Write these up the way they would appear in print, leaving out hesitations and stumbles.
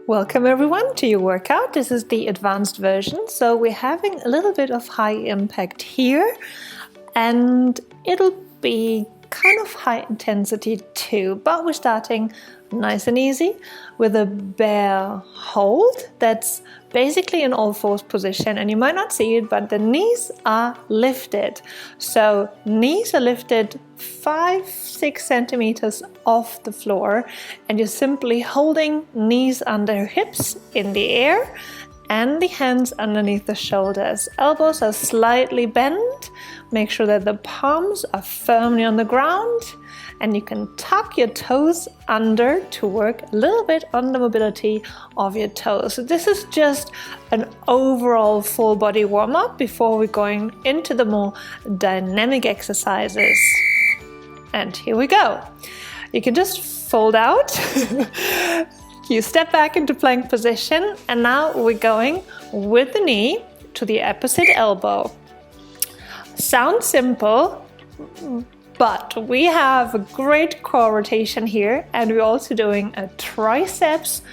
Welcome everyone to your workout. This is the advanced version. So we're having a little bit of high impact here, and it'll be kind of high intensity too, but we're starting nice and easy with a bear hold that's basically in all fours position, and you might not see it, but the knees are lifted. So knees are lifted 5-6 centimeters off the floor, and you're simply holding knees under hips in the air and the hands underneath the shoulders. Elbows are slightly bent. Make sure that the palms are firmly on the ground, and you can tuck your toes under to work a little bit on the mobility of your toes. So this is just an overall full body warm-up before we're going into the more dynamic exercises. And here we go. You can just fold out. You step back into plank position, and now we're going with the knee to the opposite elbow. Sounds simple, but we have a great core rotation here, and we're also doing a triceps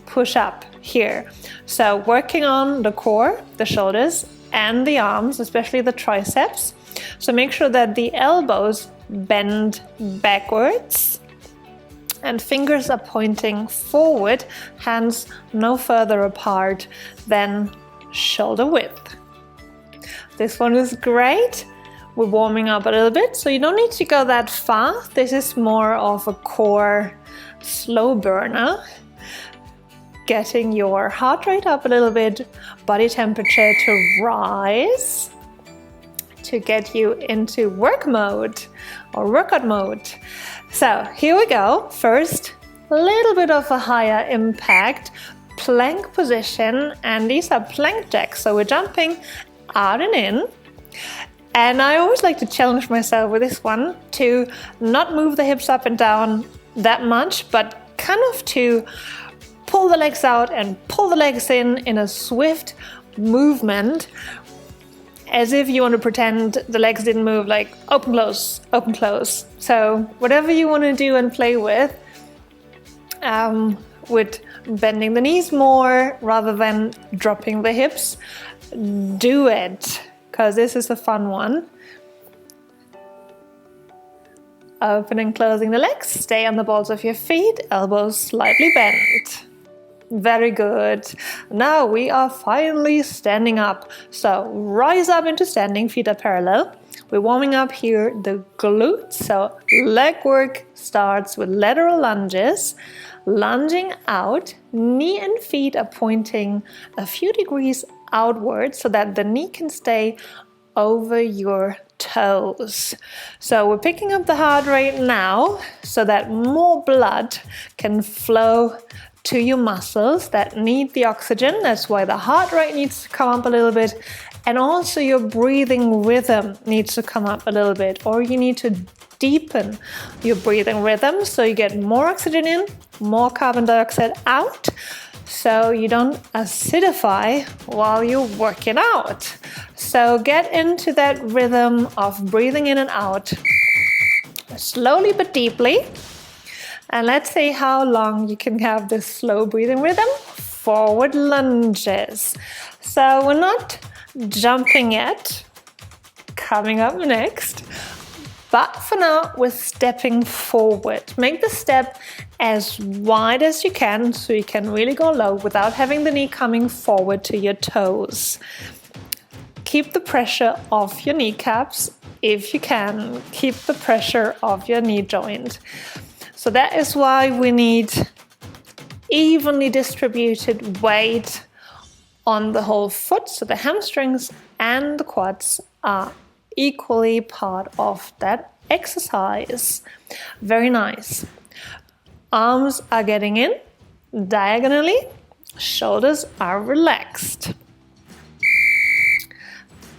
push-up here. So working on the core, the shoulders, and the arms, especially the triceps. So make sure that the elbows bend backwards and fingers are pointing forward, hands no further apart than shoulder width. This one is great. We're warming up a little bit, so you don't need to go that fast. This is more of a core slow burner. Getting your heart rate up a little bit, body temperature to rise, to get you into work mode or workout mode. So here we go. First, a little bit of a higher impact plank position, and these are plank jacks. So we're jumping out and in. And I always like to challenge myself with this one to not move the hips up and down that much, but kind of to pull the legs out and pull the legs in a swift movement, as if you want to pretend the legs didn't move, like open, close, open, close. So whatever you want to do and play with bending the knees more rather than dropping the hips, do it, because this is a fun one. Open and closing the legs, stay on the balls of your feet, elbows slightly bent. Very good. Now we are finally standing up. So rise up into standing, feet are parallel. We're warming up here the glutes. So leg work starts with lateral lunges. Lunging out, knee and feet are pointing a few degrees outwards so that the knee can stay over your toes. So we're picking up the heart rate now so that more blood can flow to your muscles that need the oxygen. That's why the heart rate needs to come up a little bit, and also your breathing rhythm needs to come up a little bit, or you need to deepen your breathing rhythm so you get more oxygen in, more carbon dioxide out, so you don't acidify while you're working out. So get into that rhythm of breathing in and out, slowly but deeply. And let's see how long you can have this slow breathing rhythm. Forward lunges. So we're not jumping yet. Coming up next. But for now, we're stepping forward. Make the step as wide as you can so you can really go low without having the knee coming forward to your toes. Keep the pressure off your kneecaps if you can. Keep the pressure off your knee joint. So that is why we need evenly distributed weight on the whole foot. So the hamstrings and the quads are equally part of that exercise. Very nice. Arms are getting in diagonally. Shoulders are relaxed.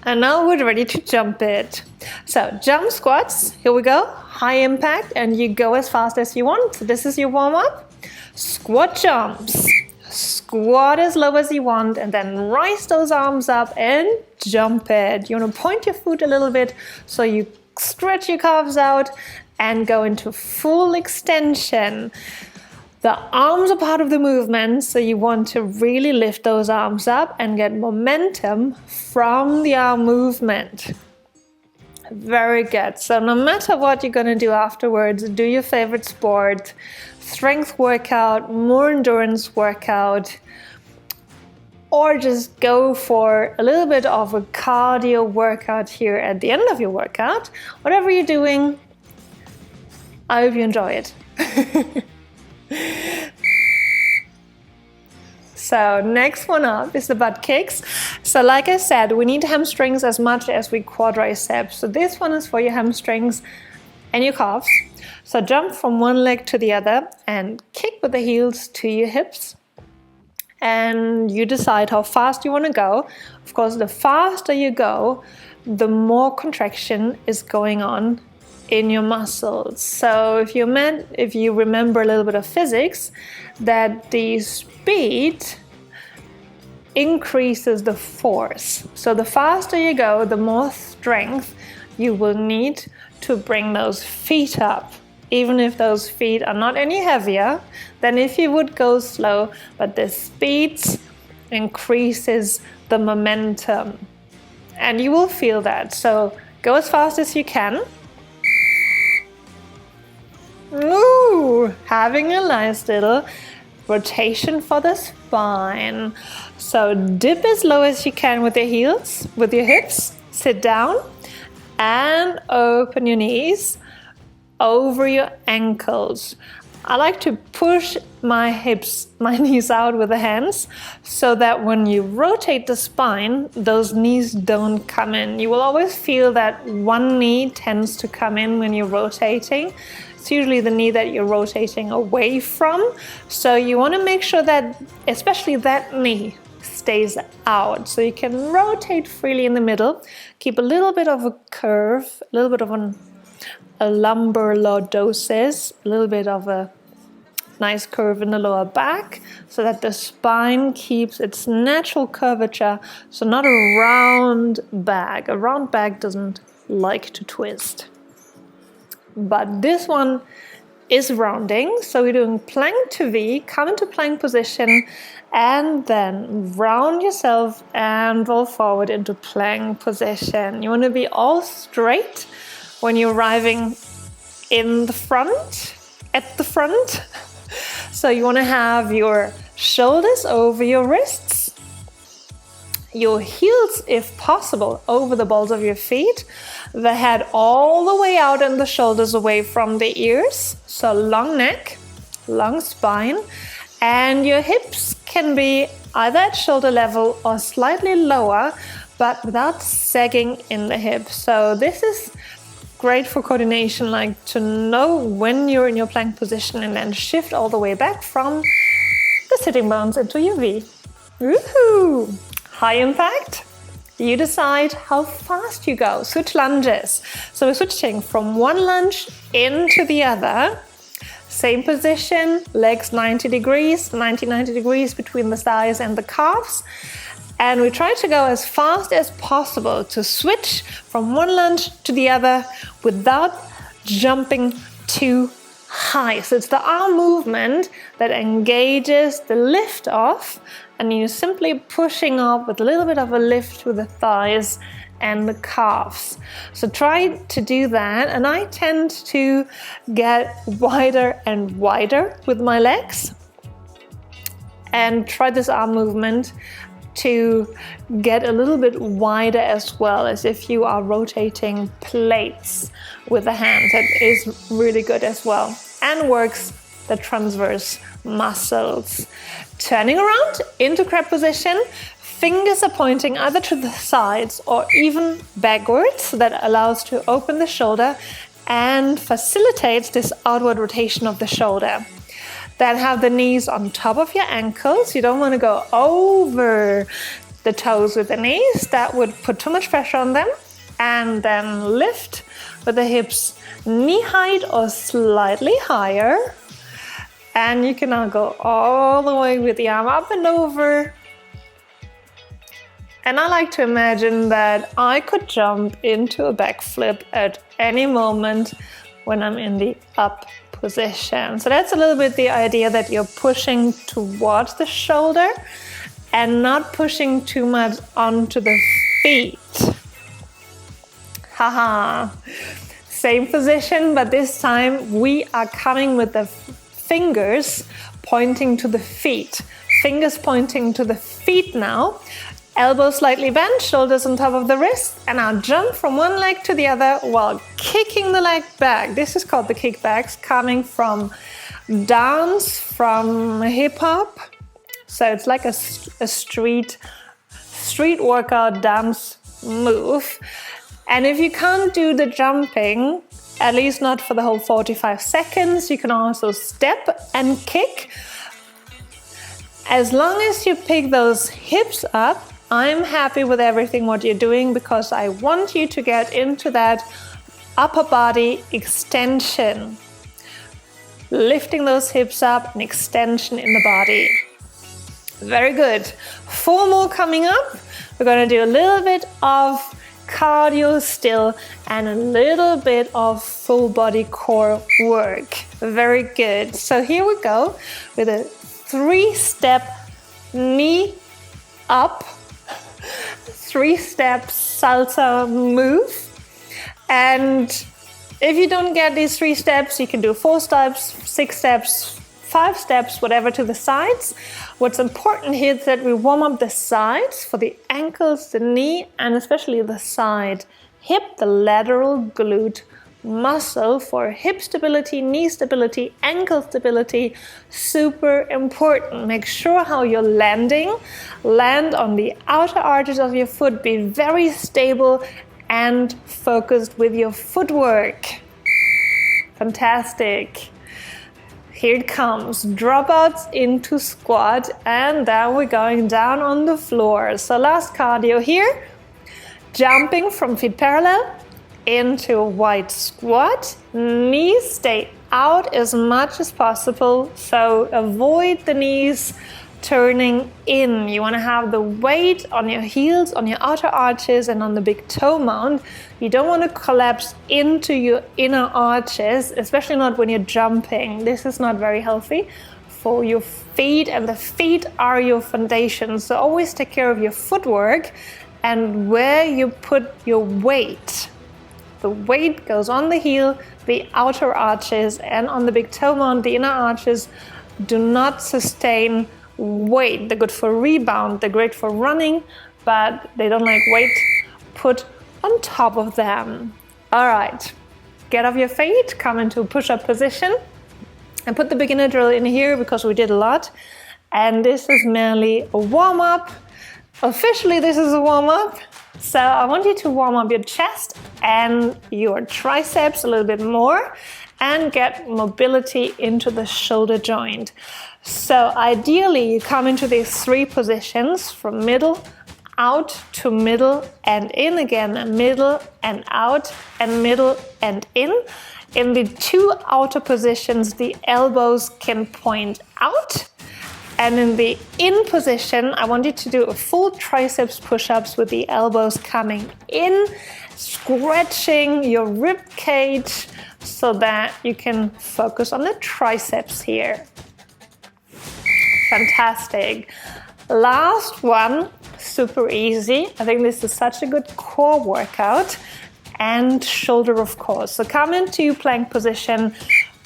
And now we're ready to jump it. So jump squats, here we go. High impact, and you go as fast as you want. So this is your warm-up. Squat jumps. Squat as low as you want, and then rise those arms up and jump it. You want to point your foot a little bit so you stretch your calves out and go into full extension. The arms are part of the movement, so you want to really lift those arms up and get momentum from the arm movement. Very good. So no matter what you're going to do afterwards, do your favorite sport, strength workout, more endurance workout, or just go for a little bit of a cardio workout here at the end of your workout. Whatever you're doing, I hope you enjoy it. So next one up is the butt kicks. So like I said, we need hamstrings as much as we quadriceps. So this one is for your hamstrings and your calves. So jump from one leg to the other and kick with the heels to your hips. And you decide how fast you want to go. Of course, the faster you go, the more contraction is going on in your muscles. So if you remember a little bit of physics, that the speed increases the force. So the faster you go, the more strength you will need to bring those feet up, even if those feet are not any heavier than if you would go slow, but the speed increases the momentum and you will feel that. So go as fast as you can. Ooh, having a nice little rotation for the spine. So dip as low as you can with your heels, with your hips. Sit down and open your knees over your ankles. I like to push my knees out with the hands so that when you rotate the spine, those knees don't come in. You will always feel that one knee tends to come in when you're rotating. It's usually the knee that you're rotating away from. So you want to make sure that especially that knee stays out. So you can rotate freely in the middle, keep a little bit of a curve, a little bit of a lumbar lordosis, a little bit of a nice curve in the lower back so that the spine keeps its natural curvature, so not a round back. A round back doesn't like to twist. But this one is rounding, so we're doing plank to V, come into plank position, and then round yourself and roll forward into plank position. You want to be all straight when you're arriving in the front, at the front. So you want to have your shoulders over your wrists, your heels, if possible, over the balls of your feet, the head all the way out and the shoulders away from the ears. So long neck, long spine, and your hips can be either at shoulder level or slightly lower, but without sagging in the hips. So this is great for coordination, like to know when you're in your plank position and then shift all the way back from the sitting bones into your V. Woohoo! High impact. You decide how fast you go. Switch lunges. So we're switching from one lunge into the other. Same position, legs 90 degrees between the thighs and the calves. And we try to go as fast as possible to switch from one lunge to the other without jumping too high. So it's the arm movement that engages the lift off, and you're simply pushing up with a little bit of a lift with the thighs and the calves. So try to do that, and I tend to get wider and wider with my legs, and try this arm movement to get a little bit wider as well, as if you are rotating plates with the hands. That is really good as well and works the transverse muscles. Turning around into crab position, fingers are pointing either to the sides or even backwards. That allows to open the shoulder and facilitates this outward rotation of the shoulder. Then have the knees on top of your ankles. You don't want to go over the toes with the knees. That would put too much pressure on them. And then lift with the hips knee height or slightly higher. And you can now go all the way with the arm up and over. And I like to imagine that I could jump into a backflip at any moment when I'm in the up position. So that's a little bit the idea, that you're pushing towards the shoulder and not pushing too much onto the feet. Haha. Same position, but this time we are coming with the fingers pointing to the feet. Fingers pointing to the feet now. Elbows slightly bent, shoulders on top of the wrist, and I'll jump from one leg to the other while kicking the leg back. This is called the kickbacks, coming from dance, from hip hop. So it's like a street workout dance move. And if you can't do the jumping, at least not for the whole 45 seconds, you can also step and kick. As long as you pick those hips up, I'm happy with everything what you're doing, because I want you to get into that upper body extension. Lifting those hips up, an extension in the body. Very good. 4 more coming up. We're going to do a little bit of cardio still and a little bit of full body core work. Very good. So here we go with a 3-step knee up, 3-step salsa move. And if you don't get these 3 steps, you can do 4 steps, 6 steps, 5 steps, whatever, to the sides. What's important here is that we warm up the sides for the ankles, the knee, and especially the side hip, the lateral glute muscle, for hip stability, knee stability, ankle stability. Super important. Make sure how you're landing. Land on the outer arches of your foot. Be very stable and focused with your footwork. Fantastic. Here it comes. Dropouts into squat, and then we're going down on the floor. So last cardio here. Jumping from feet parallel into a wide squat. Knees stay out as much as possible, so avoid the knees turning in. You want to have the weight on your heels, on your outer arches, and on the big toe mound. You don't want to collapse into your inner arches, especially not when you're jumping. This is not very healthy for your feet, and the feet are your foundation. So always take care of your footwork and where you put your weight. The weight goes on the heel, the outer arches, and on the big toe mound. The inner arches do not sustain weight. They're good for rebound, they're great for running, but they don't like weight put on top of them. All right, get off your feet, come into push-up position, and put the beginner drill in here because we did a lot. And this is merely a warm-up. Officially, this is a warm-up. So I want you to warm up your chest and your triceps a little bit more and get mobility into the shoulder joint. So ideally, you come into these 3 positions, from middle, out to middle and in again, middle and out and middle and in. In the 2 outer positions, the elbows can point out. And in the in position, I want you to do a full triceps push-ups with the elbows coming in, stretching your rib cage so that you can focus on the triceps here. Fantastic. Last one, super easy. I think this is such a good core workout, and shoulder, of course. So come into plank position,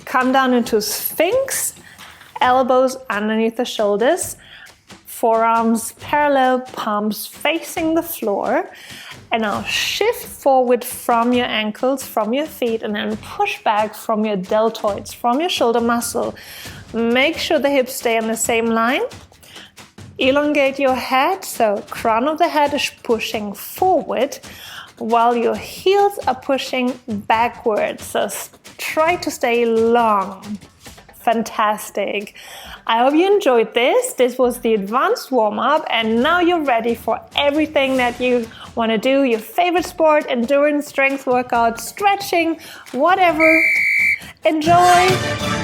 come down into Sphinx, elbows underneath the shoulders, forearms parallel, palms facing the floor. And now shift forward from your ankles, from your feet, and then push back from your deltoids, from your shoulder muscle. Make sure the hips stay on the same line. Elongate your head, so crown of the head is pushing forward while your heels are pushing backwards. So try to stay long. Fantastic. I hope you enjoyed this. This was the advanced warm-up, and now you're ready for everything that you want to do, your favorite sport, endurance, strength workout, stretching, whatever. Enjoy.